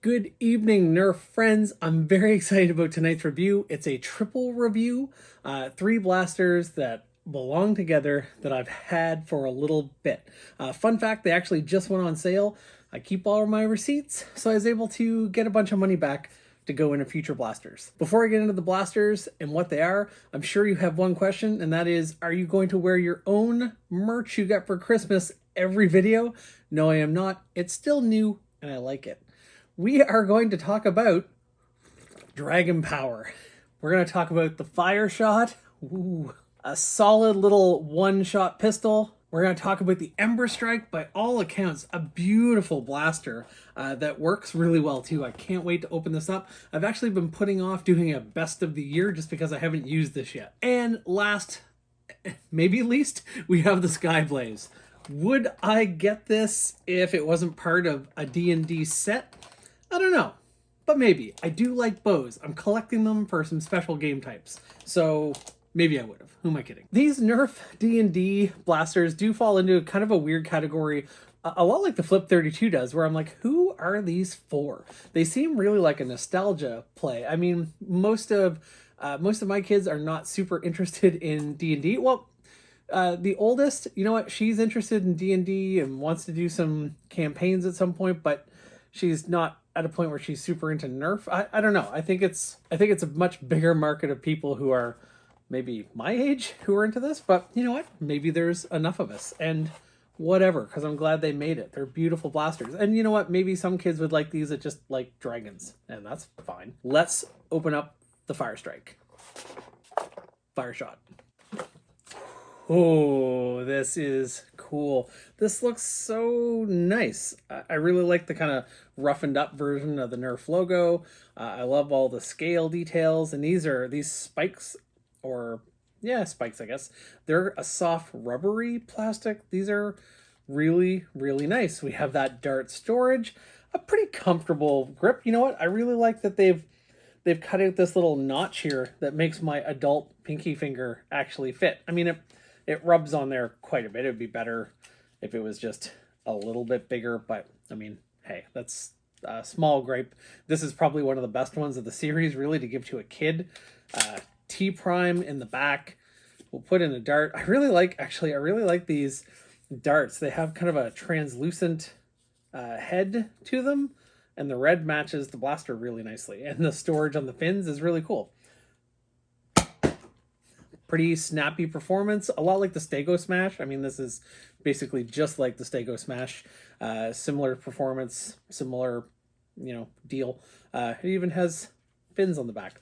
Good evening, Nerf friends. I'm very excited about tonight's review. It's a triple review, three blasters that belong together that I've had for a little bit. Fun fact, they actually just went on sale. I keep all of my receipts, so I was able to get a bunch of money back to go into future blasters. Before I get into the blasters and what they are, I'm sure you have one question, and that is, are you going to wear your own merch you got for Christmas every video? No, I am not. It's still new, and I like it. We are going to talk about Dragon Power. We're going to talk about the Fireshot, a solid little one-shot pistol. We're going to talk about the Emberstrike, by all accounts, a beautiful blaster that works really well too. I can't wait to open this up. I've actually been putting off doing a best of the year just because I haven't used this yet. And last, maybe least, we have the Skyblaze. Would I get this if it wasn't part of a D&D set? I don't know, but maybe. I do like bows. I'm collecting them for some special game types, so maybe I would have. Who am I kidding? These Nerf D&D blasters do fall into kind of a weird category, a lot like the Flip 32 does, where I'm like, who are these for? They seem really like a nostalgia play. I mean, most of my kids are not super interested in D&D. Well, the oldest, you know what? She's interested in D&D and wants to do some campaigns at some point, but she's not at a point where she's super into Nerf. I don't know. I think it's a much bigger market of people who are maybe my age who are into this, but you know what? Maybe there's enough of us, and whatever, because I'm glad they made it. They're beautiful blasters. And you know what? Maybe some kids would like these that just like dragons, and that's fine. Let's open up the Fireshot. Oh, this is cool. This looks so nice. I really like the kind of roughened up version of the Nerf logo. I love all the scale details, and these spikes, or yeah, spikes, I guess. They're a soft rubbery plastic. These are really, really nice. We have that dart storage, a pretty comfortable grip. You know what? I really like that they've cut out this little notch here that makes my adult pinky finger actually fit. I mean, it rubs on there quite a bit. It would be better if it was just a little bit bigger, but I mean, hey, that's a small gripe. This is probably one of the best ones of the series, really, to give to a kid. T-prime in the back. We'll put in a dart. I really like these darts. They have kind of a translucent head to them, and the red matches the blaster really nicely, and the storage on the fins is really cool. Pretty snappy performance, a lot like the Stego Smash. I mean, this is basically just like the Stego Smash. Similar performance, similar, deal. It even has fins on the back.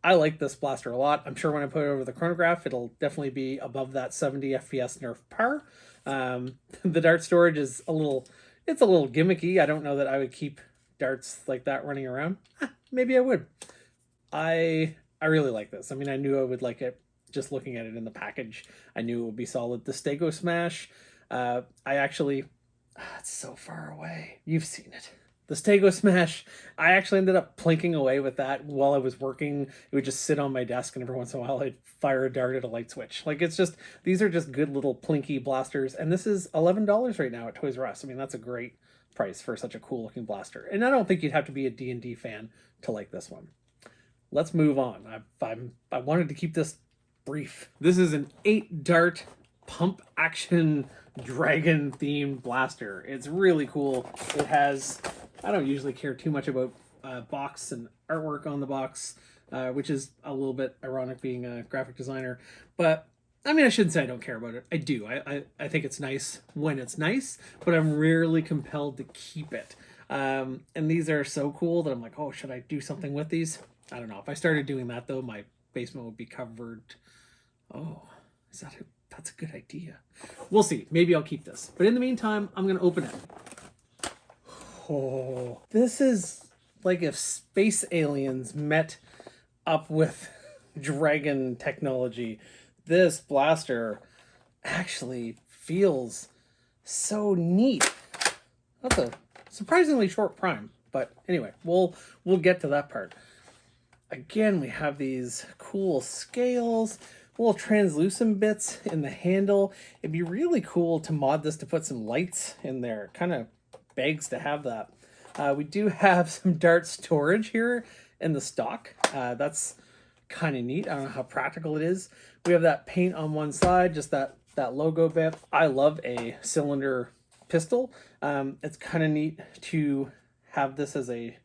I like this blaster a lot. I'm sure when I put it over the chronograph, it'll definitely be above that 70 FPS Nerf par. The dart storage is a little gimmicky. I don't know that I would keep darts like that running around. Maybe I would. I really like this. I mean, I knew I would like it. Just looking at it in the package, I knew it would be solid. The Stego Smash, it's so far away. You've seen it. The Stego Smash, I actually ended up plinking away with that while I was working. It would just sit on my desk, and every once in a while I'd fire a dart at a light switch. Like, these are just good little plinky blasters, and this is $11 right now at Toys R Us. I mean, that's a great price for such a cool looking blaster. And I don't think you'd have to be a D&D fan to like this one. Let's move on. I wanted to keep this brief. This is an 8-dart pump action dragon themed blaster. It's really cool. It has, I don't usually care too much about box and artwork on the box, which is a little bit ironic being a graphic designer, but I mean, I shouldn't say I don't care about it. I do. I think it's nice when it's nice, but I'm rarely compelled to keep it. And these are so cool that I'm like, oh, should I do something with these? I don't know. If I started doing that though, my basement would be covered. Oh, that's a good idea. We'll see. Maybe I'll keep this. But in the meantime, I'm going to open it. Oh, this is like if space aliens met up with dragon technology. This blaster actually feels so neat. That's a surprisingly short prime. But anyway, we'll get to that part. Again, we have these cool scales, little translucent bits in the handle. It'd be really cool to mod this to put some lights in there. Kind of begs to have that. We do have some dart storage here in the stock. That's kind of neat. I don't know how practical it is. We have that paint on one side, just that logo bit. I love a cylinder pistol. It's kind of neat to have this as a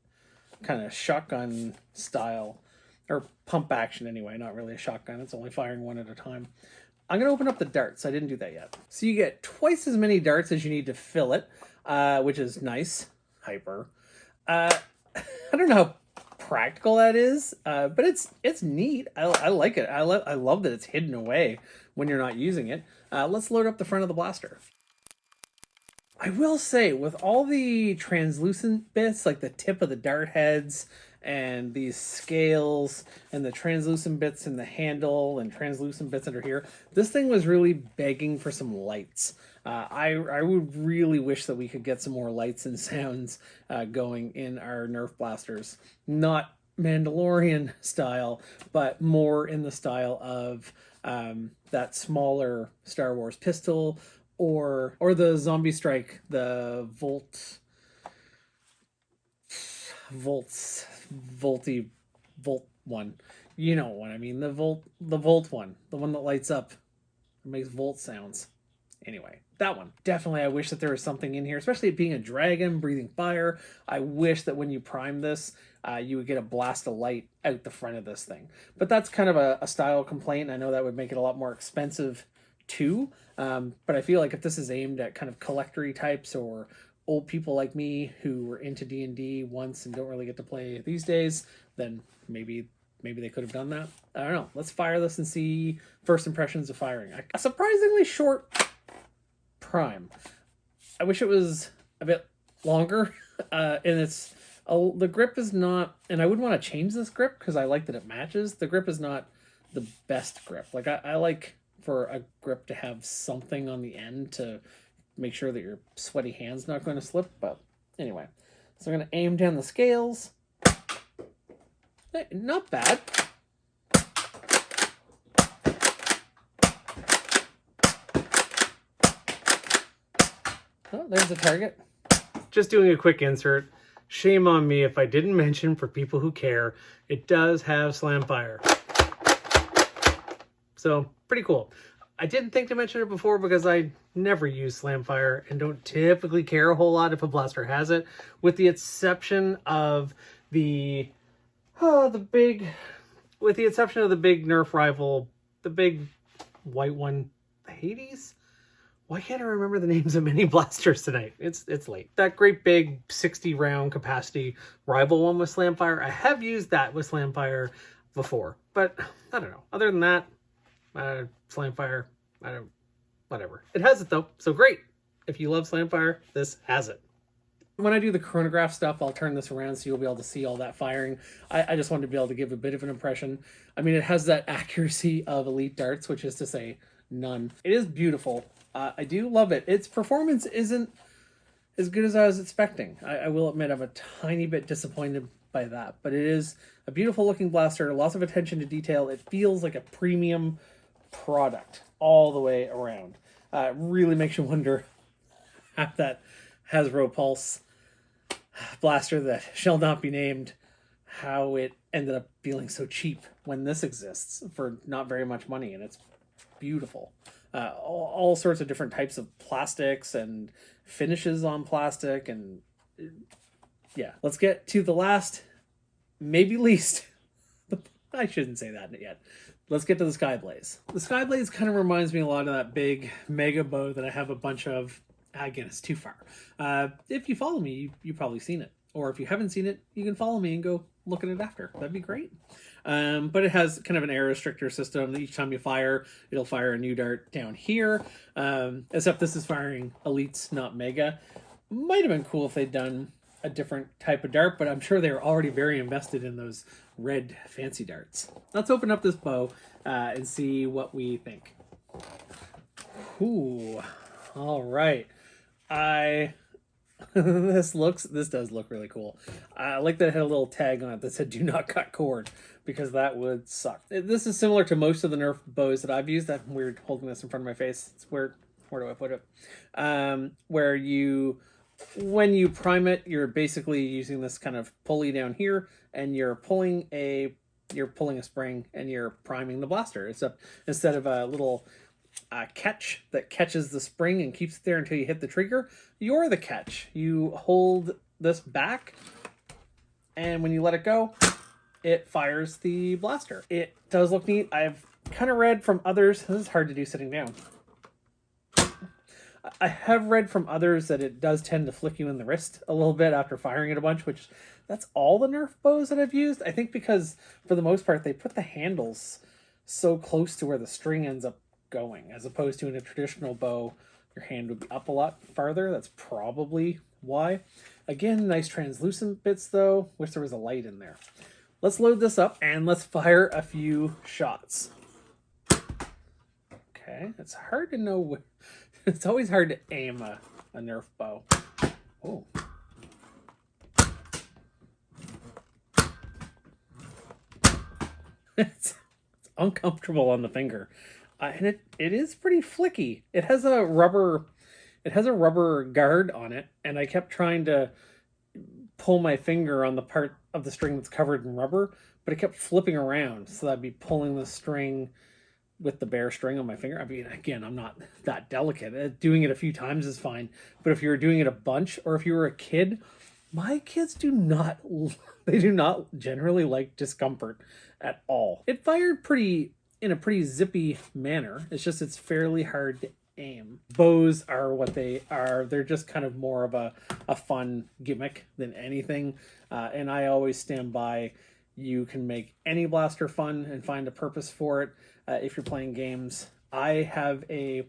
kind of shotgun style, or pump action anyway, not really a shotgun. It's only firing one at a time. I'm going to open up the darts. I didn't do that yet. So you get twice as many darts as you need to fill it, which is nice. Hyper. I don't know how practical that is, but it's neat. I like it. I love that it's hidden away when you're not using it. Let's load up the front of the blaster. I will say, with all the translucent bits, like the tip of the dart heads and these scales and the translucent bits in the handle and translucent bits under here, this thing was really begging for some lights. I would really wish that we could get some more lights and sounds going in our Nerf blasters. Not Mandalorian style, but more in the style of that smaller Star Wars pistol, or the Zombie Strike, the Volt one. You know what I mean, the Volt one, the one that lights up and makes Volt sounds. Anyway, that one. Definitely, I wish that there was something in here, especially it being a dragon breathing fire. I wish that when you prime this, you would get a blast of light out the front of this thing. But that's kind of a style complaint. I know that would make it a lot more expensive too. But I feel like if this is aimed at kind of collector-y types or old people like me who were into D&D once and don't really get to play these days, then maybe they could have done that. I don't know. Let's fire this and see first impressions of firing. A surprisingly short prime. I wish it was a bit longer, and it's the grip is not, and I wouldn't want to change this grip because I like that it matches. The grip is not the best grip. Like I like for a grip to have something on the end to make sure that your sweaty hand's not going to slip. But anyway, so I'm going to aim down the scales. Hey, not bad. Oh, there's the target. Just doing a quick insert. Shame on me if I didn't mention, for people who care, it does have slam fire. So, pretty cool. I didn't think to mention it before because I never use slam fire and don't typically care a whole lot if a blaster has it, with the exception of the big Nerf rival, the big white one, the Hades? Why can't I remember the names of many blasters tonight? It's late. That great big 60 round capacity rival one with slam fire. I have used that with slam fire before, but I don't know. Other than that, slam fire, whatever. It has it though, so great. If you love slam fire, this has it. When I do the chronograph stuff, I'll turn this around so you'll be able to see all that firing. I just wanted to be able to give a bit of an impression. I mean, it has that accuracy of elite darts, which is to say none. It is beautiful. I do love it. Its performance isn't as good as I was expecting. I will admit I'm a tiny bit disappointed by that, but it is a beautiful looking blaster, lots of attention to detail. It feels like a premium product all the way around. It really makes you wonder how that Hasbro Pulse blaster that shall not be named, how it ended up feeling so cheap when this exists for not very much money, and it's beautiful. All sorts of different types of plastics and finishes on plastic, and yeah. Let's get to the last, maybe least. I shouldn't say that yet. Let's get to the Skyblaze. The Skyblaze kind of reminds me a lot of that big mega bow that I have a bunch of. Again, it's too far. If you follow me, you've probably seen it. Or if you haven't seen it, you can follow me and go look at it after. That'd be great. But it has kind of an air restrictor system. Each time you fire, it'll fire a new dart down here. Except this is firing elites, not mega. Might have been cool if they'd done a different type of dart, but I'm sure they were already very invested in those red fancy darts. Let's open up this bow and see what we think. Ooh, all right. This does look really cool. I like that it had a little tag on it that said "Do not cut cord," because that would suck. This is similar to most of the Nerf bows that I've used. I'm weird holding this in front of my face. It's weird. Where do I put it? Where you when you prime it, you're basically using this kind of pulley down here, and you're pulling a spring and you're priming the blaster. Except instead of a little catch that catches the spring and keeps it there until you hit the trigger, you're the catch. You hold this back, and when you let it go, it fires the blaster. It does look neat. I've kind of read from others, this is hard to do sitting down. I have read from others that it does tend to flick you in the wrist a little bit after firing it a bunch, which that's all the Nerf bows that I've used. I think because for the most part, they put the handles so close to where the string ends up going, as opposed to in a traditional bow, your hand would be up a lot farther. That's probably why. Again, nice translucent bits though. Wish there was a light in there. Let's load this up and let's fire a few shots. Okay, it's hard to know. It's always hard to aim a Nerf bow. Oh. It's uncomfortable on the finger. And it is pretty flicky. It has a rubber guard on it, and I kept trying to pull my finger on the part of the string that's covered in rubber, but it kept flipping around, so I'd be pulling the string with the bare string on my finger. I mean, again, I'm not that delicate. Doing it a few times is fine, but if you were doing it a bunch, or if you were a kid, my kids do not generally like discomfort at all. It fired in a pretty zippy manner. It's just it's fairly hard to aim. Bows are what they are. They're just kind of more of a fun gimmick than anything. And I always stand by, you can make any blaster fun and find a purpose for it if you're playing games. I have a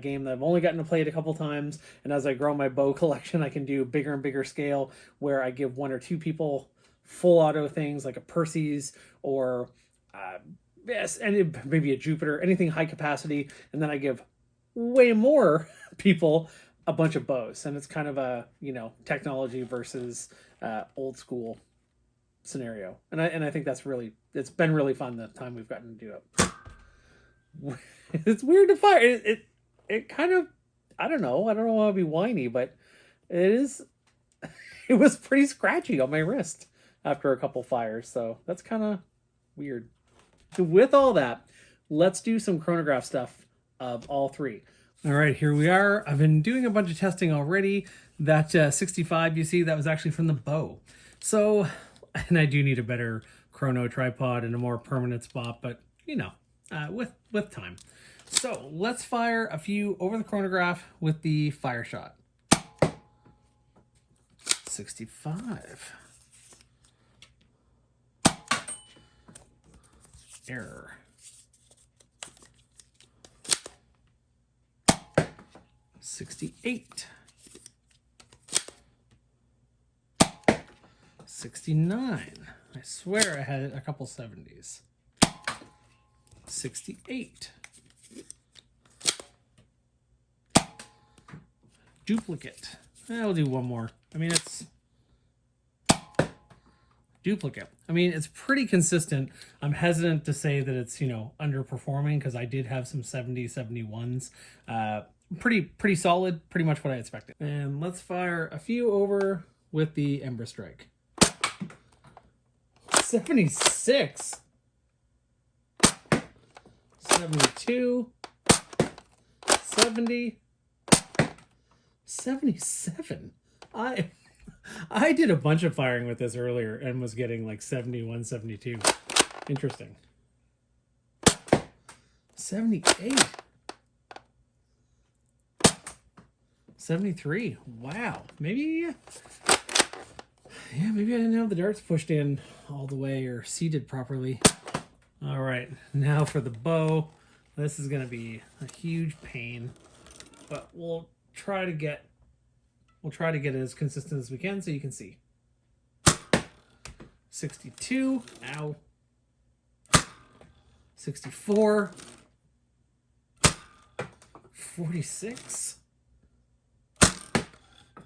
game that I've only gotten to play it a couple times, and as I grow my bow collection, I can do bigger and bigger scale where I give 1 or 2 people full auto things like a Percy's or yes, and maybe a Jupiter, anything high capacity, and then I give way more people a bunch of bows, and it's kind of a, you know, technology versus old school scenario, and I think it's been really fun the time we've gotten to do it. It's weird to fire. It kind of, I don't know want to be whiny, but it was pretty scratchy on my wrist after a couple fires, so that's kind of weird. With all that, let's do some chronograph stuff of all 3. All right, here we are. I've been doing a bunch of testing already. That 65 you see, that was actually from the bow. So, and I do need a better chrono tripod and a more permanent spot, but you know, with time. So let's fire a few over the chronograph with the Fireshot. 65. Error. 68. 69. I swear I had a couple 70s. 68. Duplicate. I'll do one more. I mean, it's duplicate. I mean, it's pretty consistent. I'm hesitant to say that it's, you know, underperforming because I did have some 70, 71s. Pretty solid, pretty much what I expected. And let's fire a few over with the Emberstrike. 76. 72. 70. 77. I did a bunch of firing with this earlier and was getting like 71, 72. Interesting. 78. 73. Wow. Maybe I didn't have the darts pushed in all the way or seated properly. All right, now for the bow. This is going to be a huge pain, but we'll try to get it as consistent as we can so you can see. 62. Ow. 64. 46.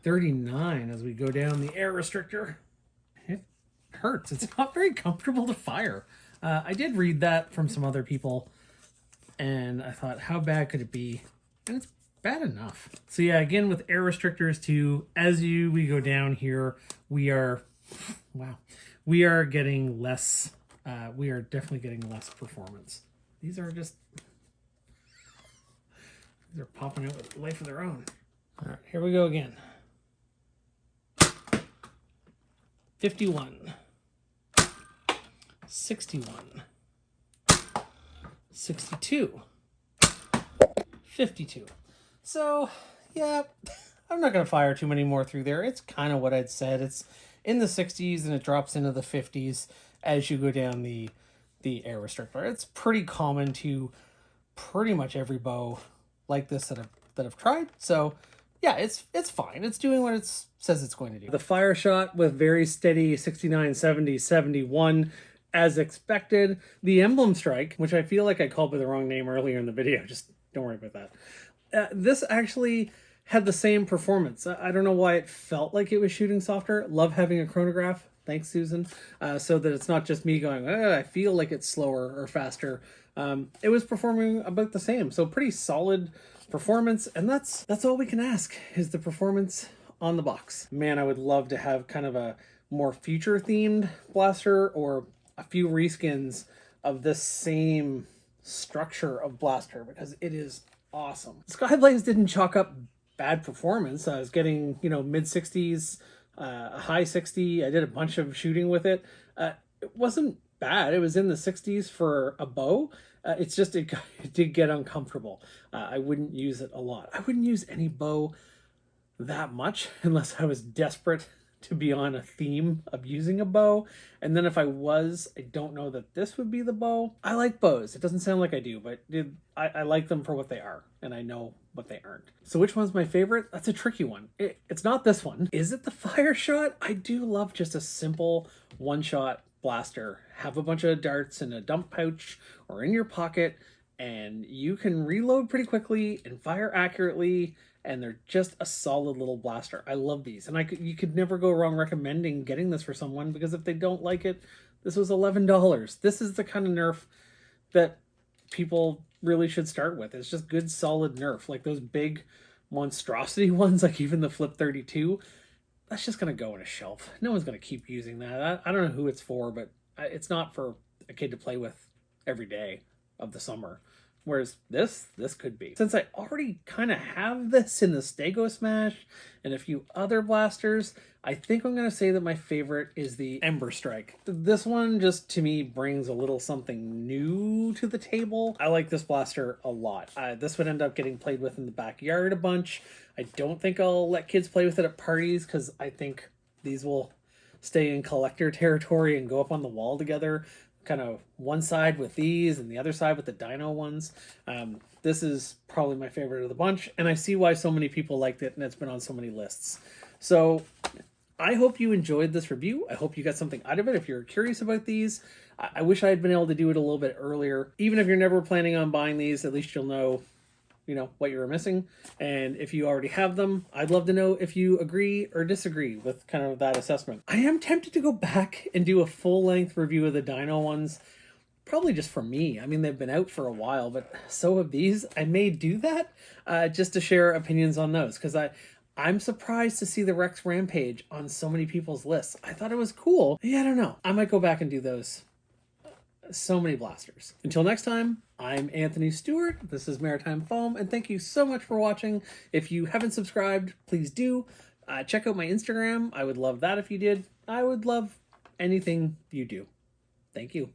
39 as we go down the air restrictor. It hurts. It's not very comfortable to fire. I did read that from some other people, and I thought, how bad could it be? And bad enough. So yeah, again with air restrictors too, we go down here, we are, wow, we are getting less, we are definitely getting less performance. These are popping out with life of their own. All right, here we go again. 51, 61, 62, 52. So, yeah, I'm not going to fire too many more through there. It's kind of what I'd said. It's in the 60s and it drops into the 50s as you go down the air restrictor. It's pretty common to pretty much every bow like this that I've tried. So, yeah, it's fine. It's doing what it says it's going to do. The Fireshot with very steady 69, 70, 71 as expected. The Emberstrike, which I feel like I called by the wrong name earlier in the video. Just don't worry about that. This actually had the same performance. I don't know why it felt like it was shooting softer. Love having a chronograph. Thanks, Susan. So that it's not just me going, I feel like it's slower or faster. It was performing about the same. So pretty solid performance. And that's all we can ask is the performance on the box. Man, I would love to have kind of a more future themed blaster or a few reskins of this same structure of blaster because it is awesome. Skyblaze didn't chalk up bad performance. I was getting, mid 60s, a high 60. I did a bunch of shooting with it. It wasn't bad. It was in the 60s for a bow. It's just, it did get uncomfortable. I wouldn't use it a lot. I wouldn't use any bow that much unless I was desperate to be on a theme of using a bow. And then if I was, I don't know that this would be the bow. I like bows. It doesn't sound like I do, but I like them for what they are. And I know what they aren't. So which one's my favorite? That's a tricky one. It's not this one. Is it the Fireshot? I do love just a simple one-shot blaster. Have a bunch of darts in a dump pouch or in your pocket, and you can reload pretty quickly and fire accurately, and they're just a solid little blaster. I love these, and you could never go wrong recommending getting this for someone, because if they don't like it, this was $11. This is the kind of Nerf that people really should start with. It's just good solid Nerf, like those big monstrosity ones, like even the Flip 32. That's just going to go on a shelf. No one's going to keep using that. I don't know who it's for, but it's not for a kid to play with every day of the summer. Whereas this could be. Since I already kind of have this in the Stego Smash and a few other blasters, I think I'm going to say that my favorite is the Emberstrike. This one just, to me, brings a little something new to the table. I like this blaster a lot. This would end up getting played with in the backyard a bunch. I don't think I'll let kids play with it at parties because I think these will stay in collector territory and go up on the wall together. Kind of one side with these and the other side with the dino ones. This is probably my favorite of the bunch, and I see why so many people liked it and it's been on so many lists. So I hope you enjoyed this review. I hope you got something out of it. If you're curious about these, I wish I had been able to do it a little bit earlier. Even if you're never planning on buying these, at least you'll know what you were missing. And if you already have them, I'd love to know if you agree or disagree with kind of that assessment. I am tempted to go back and do a full-length review of the dino ones, probably just for me. I mean, they've been out for a while, but so have these. I may do that just to share opinions on those, because I'm surprised to see the Rex Rampage on so many people's lists. I thought it was cool. Yeah, I don't know. I might go back and do those. So many blasters. Until next time, I'm Anthony Stewart. This is Maritime Foam, and thank you so much for watching. If you haven't subscribed, please do. Check out my Instagram. I would love that if you did. I would love anything you do. Thank you.